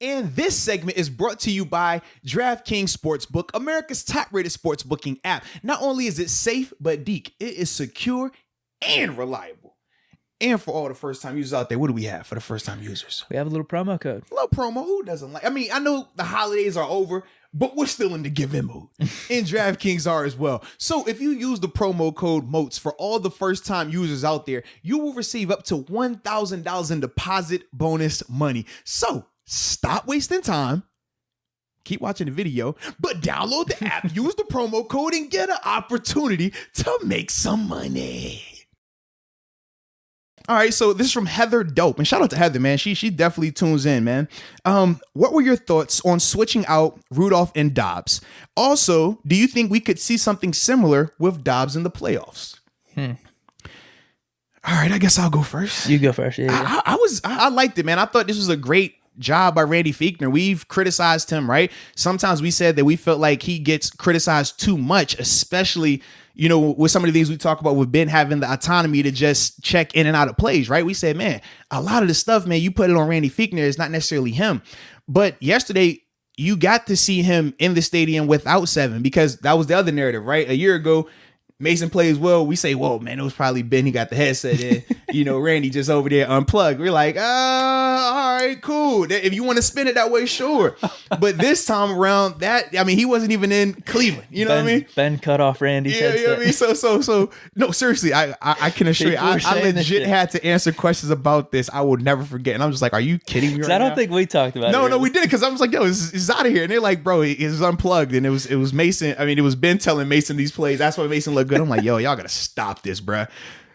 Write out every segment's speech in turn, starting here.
And this segment is brought to you by DraftKings Sportsbook, America's top-rated sportsbooking app. Not only is it safe, but Deke, it is secure and reliable. And for all the first-time users out there, what do we have for the first-time users? We have a little promo code. A little promo. Who doesn't like? I mean, I know the holidays are over, but we're still in the give-in mode. And DraftKings are as well. So if you use the promo code MOATS for all the first-time users out there, you will receive up to $1,000 in deposit bonus money. So stop wasting time. Keep watching the video, but download the app, use the promo code, and get an opportunity to make some money. All right, so this is from Heather Dope, and shout out to Heather, man. She definitely tunes in, man. What were your thoughts on switching out Rudolph and Dobbs? Also, do you think we could see something similar with Dobbs in the playoffs? All right, I guess I'll go first. You go first. Yeah. I liked it, man. I thought this was a great job by Randy Fichtner. We've criticized him, right? Sometimes we said that we felt like he gets criticized too much, especially, you know, with some of the things we talk about with Ben having the autonomy to just check in and out of plays, right? We said, man, a lot of the stuff, man, you put it on Randy Fichtner, it's not necessarily him. But yesterday, you got to see him in the stadium without Seven, because that was the other narrative, right? A year ago, Mason plays well. We say, whoa, man, it was probably Ben. He got the headset in. You know, Randy just over there unplugged. We're like, all right, cool. If you want to spin it that way, sure. But this time around, he wasn't even in Cleveland. You know what I mean? Ben cut off Randy's headset. You know what I mean? So, no, seriously, I can assure you, I legit had to answer questions about this. I will never forget. And I'm just like, are you kidding me right now? I don't think we talked about it. No, we did, because I was like, yo, it's out of here. And they're like, bro, it's unplugged. And it was Mason. I mean, it was Ben telling Mason these plays. That's why Mason looked good. I'm like, yo, y'all gotta stop this, bruh.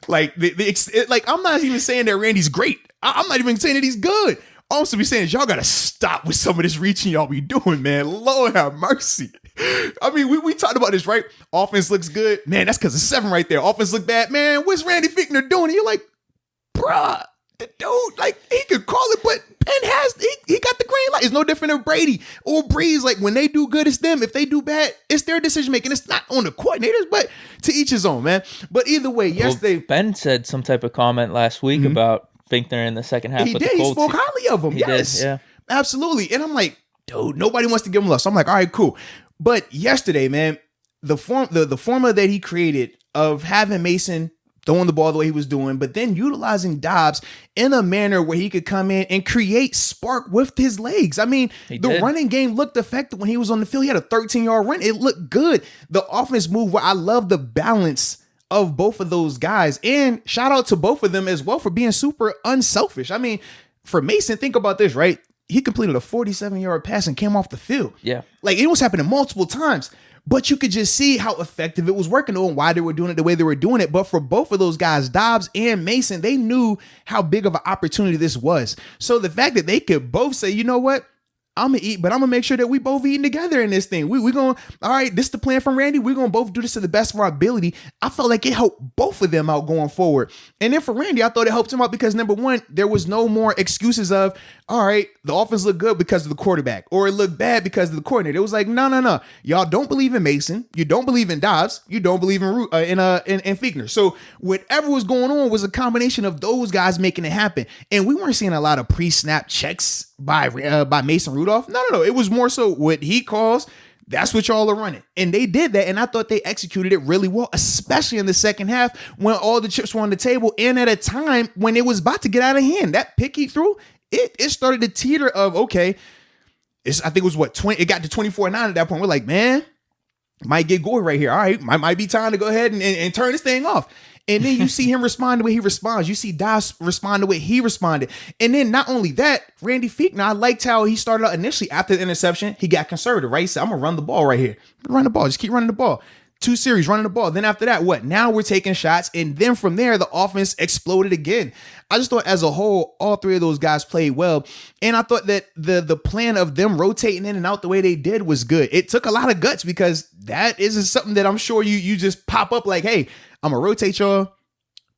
Like, I'm not even saying that Randy's great. I'm not even saying that he's good. All I'm saying is y'all gotta stop with some of this reaching y'all be doing, man. Lord have mercy. I mean, we talked about this, right? Offense looks good. Man, that's because of Seven right there. Offense look bad. Man, what's Randy Fichtner doing? And you're like, bruh, the dude, like, he could call it, but Ben he got the green light. It's no different than Brady or Breeze. Like, when they do good, it's them. If they do bad, it's their decision making. It's not on the coordinators, but to each his own, man. But either way, Ben said some type of comment last week about Fichtner in the second half. He did. He spoke highly of him. Yes, yeah, absolutely. And I'm like, dude, nobody wants to give him love. So I'm like, all right, cool. But yesterday, man, the formula that he created of having Mason throwing the ball the way he was doing, but then utilizing Dobbs in a manner where he could come in and create spark with his legs. I mean, the running game looked effective when he was on the field. He had a 13-yard run. It looked good. The offense moved where I love the balance of both of those guys. And shout out to both of them as well for being super unselfish. I mean, for Mason, think about this, right? He completed a 47-yard pass and came off the field. Yeah. Like, it was happening multiple times. But you could just see how effective it was working and why they were doing it the way they were doing it. But for both of those guys, Dobbs and Mason, they knew how big of an opportunity this was. So the fact that they could both say, you know what? I'm going to eat, but I'm going to make sure that we both eating together in this thing. We're going, all right, this is the plan from Randy. We're going to both do this to the best of our ability. I felt like it helped both of them out going forward. And then for Randy, I thought it helped him out because, number one, there was no more excuses of, all right, the offense looked good because of the quarterback, or it looked bad because of the coordinator. It was like, no. Y'all don't believe in Mason. You don't believe in Dobbs. You don't believe in Fichtner. So whatever was going on was a combination of those guys making it happen. And we weren't seeing a lot of pre-snap checks by Mason Rudolph. No. It was more so what he calls, that's what y'all are running. And they did that. And I thought they executed it really well, especially in the second half when all the chips were on the table and at a time when it was about to get out of hand. That pick he threw, it started to teeter of, okay, I think it was 20, it got to 24-9 at that point. We're like, man, might get gory right here. All right, might be time to go ahead and turn this thing off. And then you see him respond the way he responds. You see Dobbs respond the way he responded. And then not only that, Randy Fichtner, I liked how he started out initially after the interception. He got conservative, right? He said, I'm going to run the ball right here. Run the ball. Just keep running the ball. 2 series running the ball. Then after that, what? Now we're taking shots. And then from there, the offense exploded again. I just thought as a whole, all three of those guys played well. And I thought that the plan of them rotating in and out the way they did was good. It took a lot of guts because that isn't something that I'm sure you just pop up like, hey, I'm going to rotate y'all,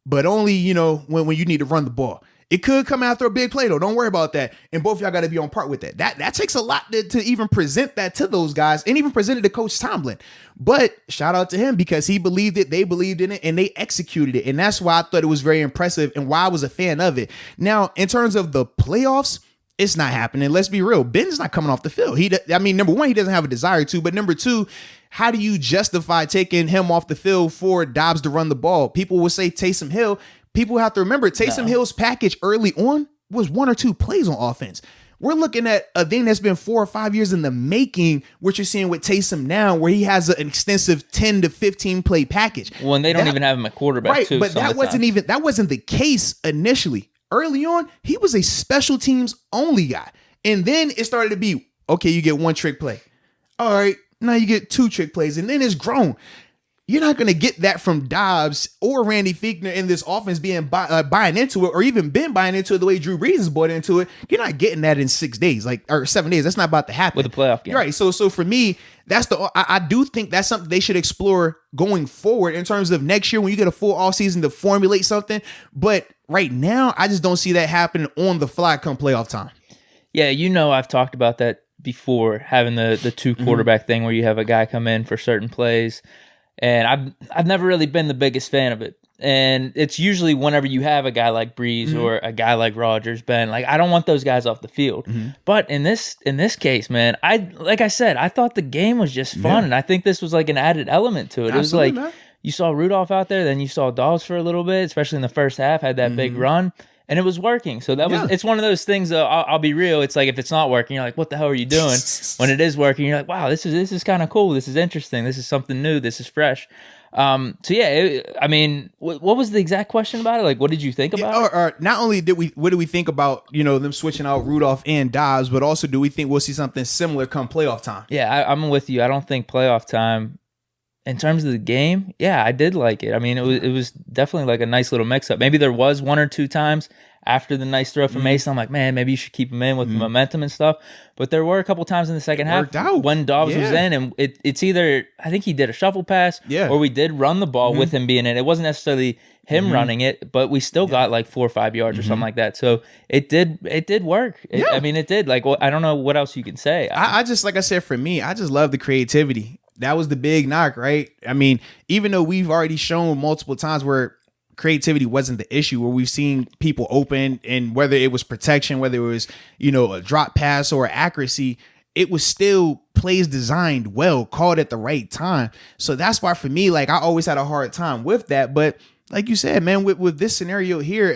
but only, when you need to run the ball. It could come after a big play, though. Don't worry about that. And both of y'all got to be on part with that. That takes a lot to even present that to those guys and even present it to Coach Tomlin. But shout out to him because he believed it, they believed in it, and they executed it. And that's why I thought it was very impressive and why I was a fan of it. Now, in terms of the playoffs, It's not happening. Let's be real. Ben's not coming off the field. Number one, he doesn't have a desire to, but number two, how do you justify taking him off the field for Dobbs to run the ball? People will say Taysom Hill. People have to remember Taysom Hill's package early on was 1 or 2 plays on offense. We're looking at a thing that's been 4 or 5 years in the making, what you're seeing with Taysom now, where he has an extensive 10 to 15 play package. Well, and they don't even have him at quarterback, right, too. But that wasn't the case initially. Early on, he was a special teams only guy. And then it started to be, okay, you get 1 trick play. All right, now you get 2 trick plays, and then it's grown. You're not going to get that from Dobbs or Randy Fichtner in this offense being buying into it, or even been buying into it the way Drew Brees has bought into it. You're not getting that in 6 days, or 7 days. That's not about to happen with a playoff game. Right. So for me, I do think that's something they should explore going forward in terms of next year when you get a full offseason to formulate something. But right now, I just don't see that happening on the fly come playoff time. Yeah, I've talked about that before, having the 2 quarterback thing where you have a guy come in for certain plays. And I've never really been the biggest fan of it. And it's usually whenever you have a guy like Breeze or a guy like Rodgers, Ben, like I don't want those guys off the field. But in this case, man, like I said, I thought the game was just fun, and I think this was like an added element to it. Absolutely, it was like man. You saw Rudolph out there, then you saw Dobbs for a little bit, especially in the first half, had that big run. And it was working. So it's one of those things, I'll be real. It's like, if it's not working, you're like, what the hell are you doing? When it is working, you're like, wow, this is kind of cool. This is interesting. This is something new. This is fresh. So yeah, what was the exact question about it? Like, what did you think about it? Or not only what do we think about, them switching out Rudolph and Dobbs, but also do we think we'll see something similar come playoff time? Yeah, I'm with you. I don't think playoff time, in terms of the game, yeah, I did like it. I mean, it was definitely like a nice little mix-up. Maybe there was 1 or 2 times after the nice throw from Mason, I'm like, man, maybe you should keep him in with the momentum and stuff. But there were a couple times in the second half when Dobbs was in, and it's either, I think he did a shuffle pass, or we did run the ball with him being in. It wasn't necessarily him running it, but we still got like 4 or 5 yards or something like that. So it did work. It did. Like, I don't know what else you can say. I just, like I said, for me, I just love the creativity. That was the big knock, right? I mean, even though we've already shown multiple times where creativity wasn't the issue, where we've seen people open, and whether it was protection, whether it was, a drop pass or accuracy, it was still plays designed well, called at the right time. So that's why for me, like, I always had a hard time with that. But like you said, man, with this scenario here,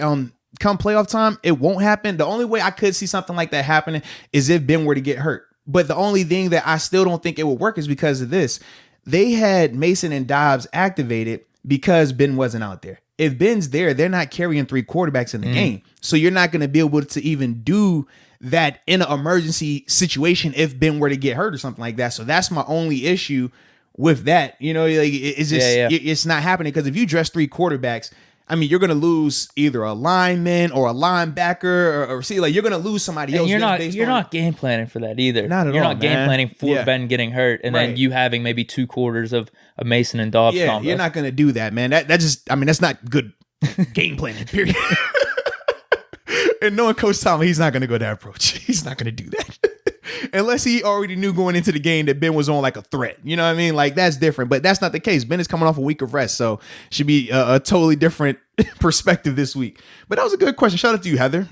come playoff time, it won't happen. The only way I could see something like that happening is if Ben were to get hurt. But the only thing that I still don't think it would work is because of this. They had Mason and Dobbs activated because Ben wasn't out there. If Ben's there, they're not carrying 3 quarterbacks in the game. So you're not going to be able to even do that in an emergency situation if Ben were to get hurt or something like that. So that's my only issue with that. It's just, it's not happening, because if you dress 3 quarterbacks, I mean, you're going to lose either a lineman or a linebacker, or see, like, you're going to lose somebody else. You're not game planning for that either. Not at all. You're not game planning for Ben getting hurt, and then you having maybe 2 quarters of a Mason and Dobbs combo. You're not going to do that, man. That's not good game planning, period. And knowing Coach Tomlin, he's not going to go that approach. He's not going to do that. Unless he already knew going into the game that Ben was on like a threat. You know what I mean? Like, that's different. But that's not the case. Ben is coming off a week of rest, so should be a totally different perspective this week. But that was a good question. Shout out to you, Heather.